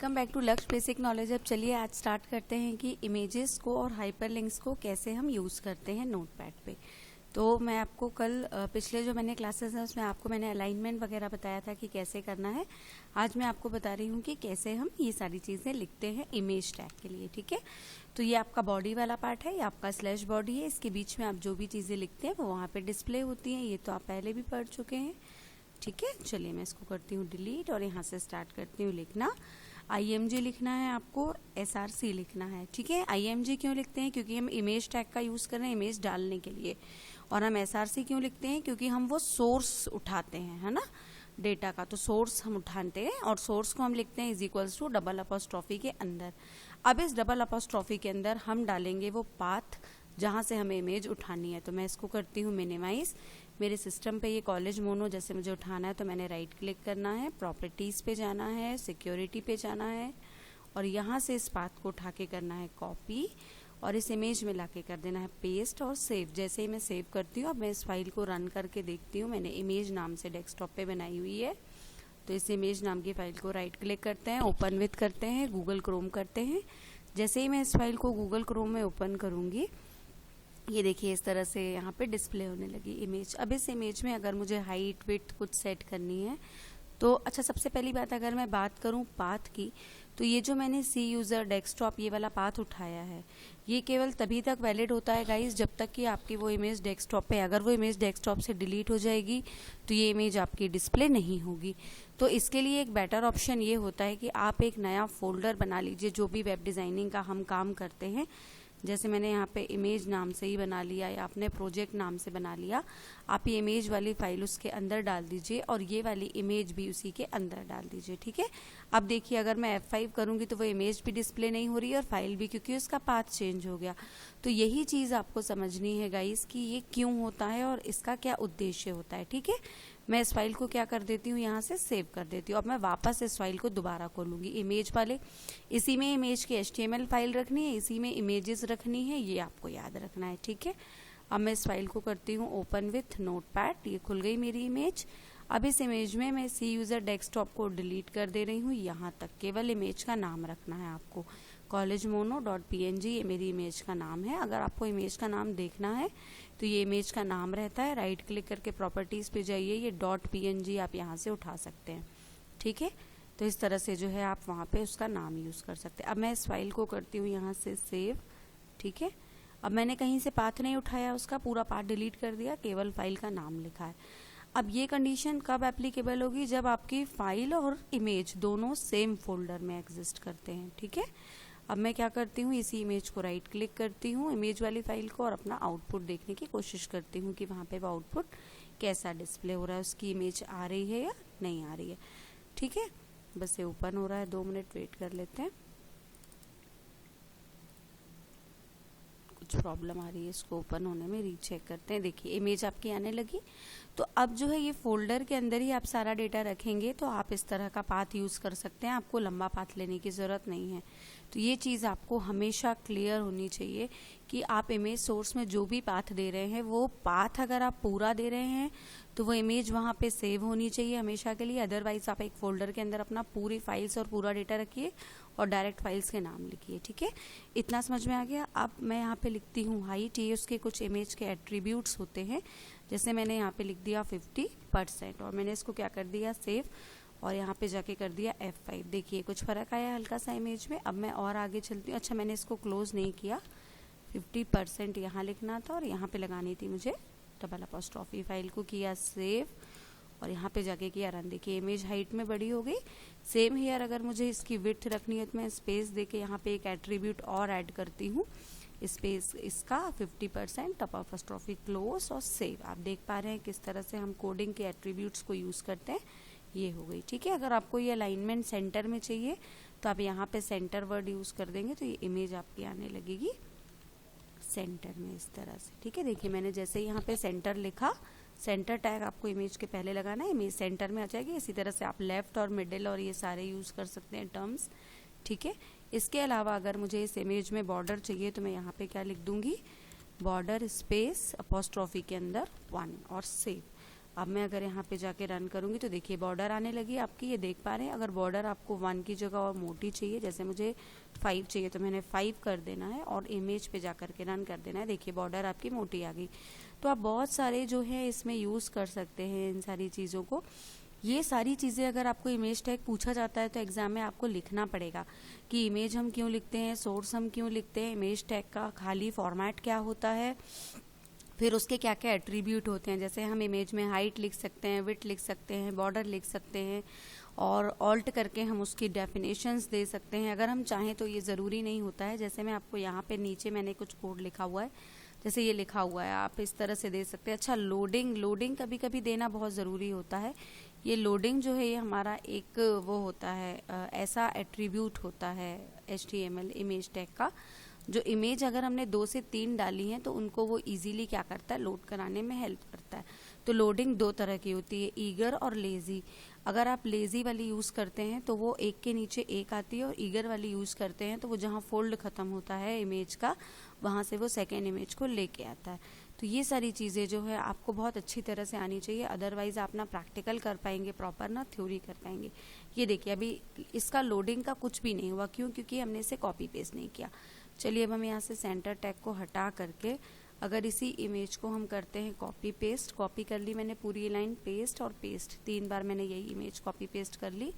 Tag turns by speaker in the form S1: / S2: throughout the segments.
S1: Welcome back to लक्ष्य basic knowledge. अब चलिए आज स्टार्ट करते हैं कि इमेजेस को और हाइपरलिंक्स को कैसे हम यूज़ करते हैं नोटपैड पे। तो मैं आपको कल पिछले जो मैंने क्लासेस हैं उसमें आपको मैंने अलाइनमेंट वगैरह बताया था कि कैसे करना है। आज मैं आपको बता रही हूँ कि कैसे हम ये सारी चीज़ें लिखते हैं इमेज टैग के लिए। ठीक है, तो ये आपका बॉडी वाला पार्ट है, ये आपका स्लैश बॉडी है। इसके बीच में आप जो भी चीज़ें लिखते हैं वो वहाँ पे डिस्प्ले होती हैं। ये तो आप पहले भी पढ़ चुके हैं। ठीक है, चलिए मैं इसको करती हूँ डिलीट और यहाँ से स्टार्ट करती हूँ लिखना। IMG लिखना है आपको, SRC लिखना है। ठीक है, IMG क्यों लिखते हैं? क्योंकि हम इमेज टैग का यूज़ कर रहे हैं इमेज डालने के लिए। और हम SRC क्यों लिखते हैं? क्योंकि हम वो सोर्स उठाते हैं, है ना, डेटा का। तो सोर्स हम उठाते हैं और सोर्स को हम लिखते हैं is equals to double apostrophe के अंदर। अब इस डबल अपॉस्ट्रोफी के अंदर हम डालेंगे वो पाथ जहाँ से हमें इमेज उठानी है। तो मैं इसको करती हूँ मिनिमाइज। मेरे सिस्टम पे ये कॉलेज मोनो जैसे मुझे उठाना है तो मैंने राइट क्लिक करना है, प्रॉपर्टीज पे जाना है, सिक्योरिटी पे जाना है और यहाँ से इस पाथ को उठा के करना है कॉपी और इस इमेज में लाके कर देना है पेस्ट और सेव। जैसे ही मैं सेव करती हूँ अब मैं इस फाइल को रन करके देखती हूँ। मैंने इमेज नाम से डेस्कटॉप पे बनाई हुई है। तो इस इमेज नाम की फाइल को राइट क्लिक करते हैं, ओपन विथ करते हैं, गूगल क्रोम करते हैं। जैसे ही मैं इस फाइल को गूगल क्रोम में ओपन करूँगी, ये देखिए इस तरह से यहाँ पे डिस्प्ले होने लगी इमेज। अब इस इमेज में अगर मुझे हाइट विड्थ कुछ सेट करनी है तो अच्छा, सबसे पहली बात अगर मैं बात करूँ पाथ की, तो ये जो मैंने सी यूज़र डेस्कटॉप ये वाला पाथ उठाया है ये केवल तभी तक वैलिड होता है गाइस जब तक कि आपकी वो इमेज डेस्कटॉप पे, अगर वो इमेज डेस्कटॉप से डिलीट हो जाएगी तो ये इमेज आपकी डिस्प्ले नहीं होगी। तो इसके लिए एक बेटर ऑप्शन ये होता है कि आप एक नया फोल्डर बना लीजिए। जो भी वेब डिज़ाइनिंग का हम काम करते हैं, जैसे मैंने यहाँ पे इमेज नाम से ही बना लिया या अपने प्रोजेक्ट नाम से बना लिया, आप ये इमेज वाली फाइल उसके अंदर डाल दीजिए और ये वाली इमेज भी उसी के अंदर डाल दीजिए। ठीक है, अब देखिए अगर मैं F5 करूँगी तो वो इमेज भी डिस्प्ले नहीं हो रही है और फाइल भी, क्योंकि उसका पाथ चेंज हो गया। तो यही चीज़ आपको समझनी है गाइस कि ये क्यों होता है और इसका क्या उद्देश्य होता है। ठीक है, मैं इस फाइल को क्या कर देती हूँ, यहाँ से सेव कर देती हूँ। अब मैं वापस इस फाइल को दोबारा खोलूँगी इमेज वाले, इसी में इमेज की HTML फाइल रखनी है, इसी में इमेजेस रखनी है, ये आपको याद रखना है। ठीक है, अब मैं इस फाइल को करती हूँ ओपन विथ नोटपैड। ये खुल गई मेरी इमेज। अब इस इमेज में मैं सी यूज़र डेस्कटॉप को डिलीट कर दे रही हूँ। यहाँ तक केवल इमेज का नाम रखना है आपको, collegemono.png ये मेरी इमेज का नाम है। अगर आपको इमेज का नाम देखना है तो ये इमेज का नाम रहता है। राइट क्लिक करके प्रॉपर्टीज पे जाइए, ये .png आप यहाँ से उठा सकते हैं। ठीक है, तो इस तरह से जो है आप वहाँ पे उसका नाम यूज़ कर सकते हैं। अब मैं इस फाइल को करती हूँ यहाँ से सेव। ठीक है, अब मैंने कहीं से पाथ नहीं उठाया, उसका पूरा पाथ डिलीट कर दिया, केवल फाइल का नाम लिखा है। अब ये कंडीशन कब एप्लीकेबल होगी? जब आपकी फाइल और इमेज दोनों सेम फोल्डर में एग्जिस्ट करते हैं। ठीक है, अब मैं क्या करती हूँ, इसी इमेज को राइट क्लिक करती हूँ, इमेज वाली फाइल को, और अपना आउटपुट देखने की कोशिश करती हूँ कि वहाँ पे वो आउटपुट कैसा डिस्प्ले हो रहा है, उसकी इमेज आ रही है या नहीं आ रही है। ठीक है, बस ये ओपन हो रहा है, 2 मिनट वेट कर लेते हैं। कुछ प्रॉब्लम आ रही है इसको ओपन होने में, रीचेक करते हैं। देखिए इमेज आपकी आने लगी। तो अब जो है ये फोल्डर के अंदर ही आप सारा डेटा रखेंगे तो आप इस तरह का पाथ यूज़ कर सकते हैं, आपको लंबा पाथ लेने की ज़रूरत नहीं है। तो ये चीज़ आपको हमेशा क्लियर होनी चाहिए कि आप इमेज सोर्स में जो भी पाथ दे रहे हैं वो पाथ अगर आप पूरा दे रहे हैं तो वो इमेज वहाँ पे सेव होनी चाहिए हमेशा के लिए। अदरवाइज आप एक फोल्डर के अंदर अपना पूरी फाइल्स और पूरा डेटा रखिए और डायरेक्ट फाइल्स के नाम लिखिए। ठीक है, इतना समझ में आ गया। अब मैं यहाँ पे लिखती हूँ हाइट, ये उसके कुछ इमेज के एट्रीब्यूट्स होते हैं। जैसे मैंने यहाँ पे लिख दिया 50% और मैंने इसको क्या कर दिया सेव और यहाँ पे जाके कर दिया F5। देखिए कुछ फ़र्क आया हल्का सा इमेज में। अब मैं और आगे चलती हूँ। अच्छा, मैंने इसको क्लोज नहीं किया, 50% यहाँ लिखना था और यहाँ पे लगानी थी मुझे डबल अपॉस्ट्रोफी। फाइल को किया सेव और यहाँ पे जाके किया रन। देखिए इमेज हाइट में बड़ी हो गई। सेम हियर अगर मुझे इसकी विड्थ रखनी है तो मैं स्पेस देके यहाँ पे एक एट्रीब्यूट और ऐड करती हूँ, स्पेस इसका 50%, डबल अपॉस्ट्रोफी क्लोज और सेव। आप देख पा रहे हैं किस तरह से हम कोडिंग के एट्रीब्यूट्स को यूज़ करते हैं। ये हो गई। ठीक है, अगर आपको ये अलाइनमेंट सेंटर में चाहिए तो आप यहाँ पे सेंटर वर्ड यूज़ कर देंगे तो ये इमेज आपकी आने लगेगी सेंटर में इस तरह से। ठीक है, देखिए मैंने जैसे ही यहाँ पे सेंटर लिखा, सेंटर टैग आपको इमेज के पहले लगाना है, इमेज सेंटर में आ जाएगी। इसी तरह से आप लेफ्ट और मिडिल और ये सारे यूज़ कर सकते हैं टर्म्स। ठीक है, इसके अलावा अगर मुझे इस इमेज में बॉर्डर चाहिए तो मैं यहाँ पे क्या लिख दूंगी, बॉर्डर स्पेस अपॉस्ट्रोफी के अंदर 1 और सेव। अब मैं अगर यहाँ पे जाके रन करूँगी तो देखिए बॉर्डर आने लगी आपकी, ये देख पा रहे हैं। अगर बॉर्डर आपको 1 की जगह और मोटी चाहिए, जैसे मुझे 5 चाहिए तो मैंने 5 कर देना है और इमेज पे जा करके रन कर देना है। देखिए बॉर्डर आपकी मोटी आ गई। तो आप बहुत सारे जो है इसमें यूज़ कर सकते हैं इन सारी चीज़ों को। ये सारी चीज़ें अगर आपको इमेज टैग पूछा जाता है तो एग्जाम में आपको लिखना पड़ेगा कि इमेज हम क्यों लिखते हैं, सोर्स हम क्यों लिखते हैं, इमेज टैग का खाली फॉर्मेट क्या होता है, फिर उसके क्या क्या एट्रीब्यूट होते हैं। जैसे हम इमेज में हाइट लिख सकते हैं, विड्थ लिख सकते हैं, बॉर्डर लिख सकते हैं और ऑल्ट करके हम उसकी डेफिनेशंस दे सकते हैं अगर हम चाहें तो। ये ज़रूरी नहीं होता है। जैसे मैं आपको यहाँ पे नीचे मैंने कुछ कोड लिखा हुआ है, जैसे ये लिखा हुआ है, आप इस तरह से दे सकते हैं। अच्छा, लोडिंग कभी कभी देना बहुत ज़रूरी होता है। ये लोडिंग जो है ये हमारा एक वो होता है, ऐसा एट्रीब्यूट होता है HTML इमेज टैग का, जो इमेज अगर हमने 2 से 3 डाली हैं तो उनको वो इजीली क्या करता है, लोड कराने में हेल्प करता है। तो लोडिंग 2 तरह की होती है, ईगर और लेजी। अगर आप लेजी वाली यूज़ करते हैं तो वो एक के नीचे एक आती है, और ईगर वाली यूज़ करते हैं तो वो जहाँ फोल्ड ख़त्म होता है इमेज का, वहाँ से वो सेकेंड इमेज को लेके आता है। तो ये सारी चीज़ें जो है आपको बहुत अच्छी तरह से आनी चाहिए, अदरवाइज आप ना प्रैक्टिकल कर पाएंगे प्रॉपर, ना थ्योरी कर पाएंगे। ये देखिए अभी इसका लोडिंग का कुछ भी नहीं हुआ, क्यों? क्योंकि हमने इसे कॉपी पेस्ट नहीं किया। चलिए अब हम यहाँ से सेंटर टैग को हटा करके अगर इसी इमेज को हम करते हैं कॉपी पेस्ट, कॉपी कर ली मैंने पूरी लाइन, पेस्ट और पेस्ट, 3 बार मैंने यही इमेज कॉपी पेस्ट कर ली,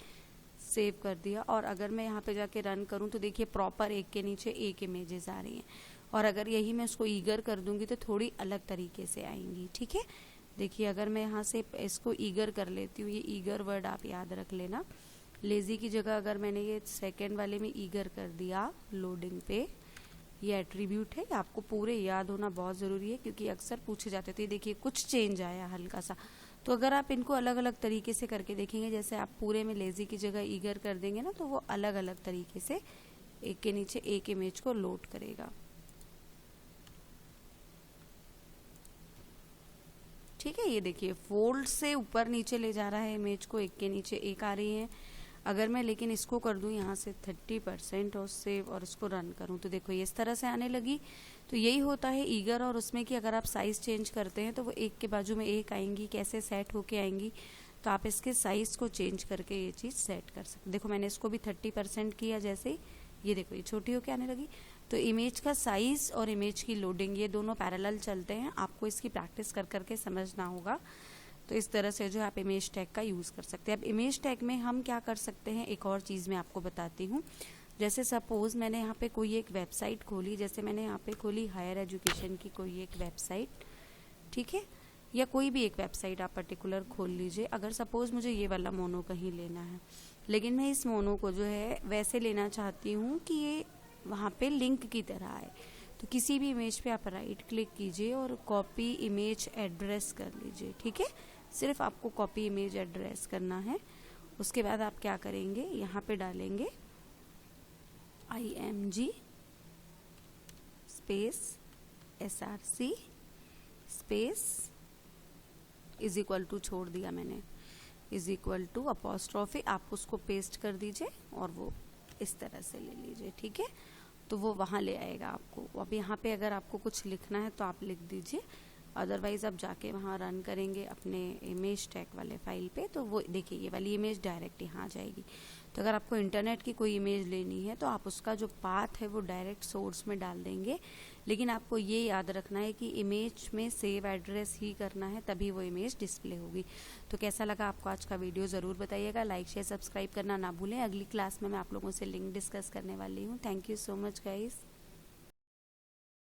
S1: सेव कर दिया। और अगर मैं यहाँ पे जाके रन करूँ तो देखिए प्रॉपर एक के नीचे एक इमेजेस आ रही हैं। और अगर यही मैं उसको ईगर कर दूंगी तो थोड़ी अलग तरीके से आएंगी। ठीक है, देखिए अगर मैं यहाँ से इसको ईगर कर लेती हूँ, ये ईगर वर्ड आप याद रख लेना। लेजी की जगह अगर मैंने ये सेकेंड वाले में ईगर कर दिया लोडिंग पे, ये एट्रीब्यूट है, आपको पूरे याद होना बहुत ज़रूरी है क्योंकि अक्सर पूछे जाते थे। देखिए कुछ चेंज आया हल्का सा, तो अगर आप इनको अलग अलग तरीके से करके देखेंगे, जैसे आप पूरे में लेजी की जगह ईगर कर देंगे ना, तो वो अलग अलग तरीके से एक के नीचे एक इमेज को लोड करेगा। ठीक है, ये देखिए फोल्ड से ऊपर नीचे ले जा रहा है इमेज को, एक के नीचे एक आ रही है। अगर मैं लेकिन इसको कर दूं यहाँ से 30% और सेव और इसको रन करूं तो देखो ये इस तरह से आने लगी। तो यही होता है ईगर और उसमें कि अगर आप साइज चेंज करते हैं तो वो एक के बाजू में एक आएंगी, कैसे सेट होके आएंगी, तो आप इसके साइज को चेंज करके ये चीज़ सेट कर सकते। देखो मैंने इसको भी 30% किया, जैसे ही ये देखो ये छोटी होके आने लगी। तो इमेज का साइज और इमेज की लोडिंग ये दोनों पैरेलल चलते हैं, आपको इसकी प्रैक्टिस कर करके समझना होगा। तो इस तरह से जो आप इमेज टैग का यूज़ कर सकते हैं। अब इमेज टैग में हम क्या कर सकते हैं, एक और चीज़ मैं आपको बताती हूँ। जैसे सपोज़ मैंने यहाँ पे कोई एक वेबसाइट खोली, जैसे मैंने यहाँ पे खोली हायर एजुकेशन की कोई एक वेबसाइट, ठीक है, या कोई भी एक वेबसाइट आप पर्टिकुलर खोल लीजिए। अगर सपोज़ मुझे ये वाला मोनो कहीं लेना है, लेकिन मैं इस मोनो को जो है वैसे लेना चाहती हूँ कि ये वहाँ पे लिंक की तरह आए, तो किसी भी इमेज पे आप राइट क्लिक कीजिए और कॉपी इमेज एड्रेस कर लीजिए। ठीक है, सिर्फ आपको कॉपी इमेज एड्रेस करना है। उसके बाद आप क्या करेंगे, यहाँ पे डालेंगे img space src space is equal to, छोड़ दिया मैंने, इज इक्वल टू अपॉस्ट्रॉफी, आप उसको पेस्ट कर दीजिए और वो इस तरह से ले लीजिए। ठीक है, तो वो वहाँ ले आएगा आपको। अब यहाँ पे अगर आपको कुछ लिखना है तो आप लिख दीजिए, अदरवाइज आप जाके वहाँ रन करेंगे अपने इमेज टैग वाले फाइल पे, तो वो देखिए ये वाली इमेज डायरेक्ट यहाँ आ जाएगी। तो अगर आपको इंटरनेट की कोई इमेज लेनी है तो आप उसका जो पाथ है वो डायरेक्ट सोर्स में डाल देंगे, लेकिन आपको ये याद रखना है कि इमेज में सेव एड्रेस ही करना है, तभी वो इमेज डिस्प्ले होगी। तो कैसा लगा आपको आज का वीडियो ज़रूर बताइएगा, लाइक शेयर सब्सक्राइब करना ना भूलें। अगली क्लास में मैं आप लोगों से लिंक डिस्कस करने वाली हूँ। Thank you so much guys.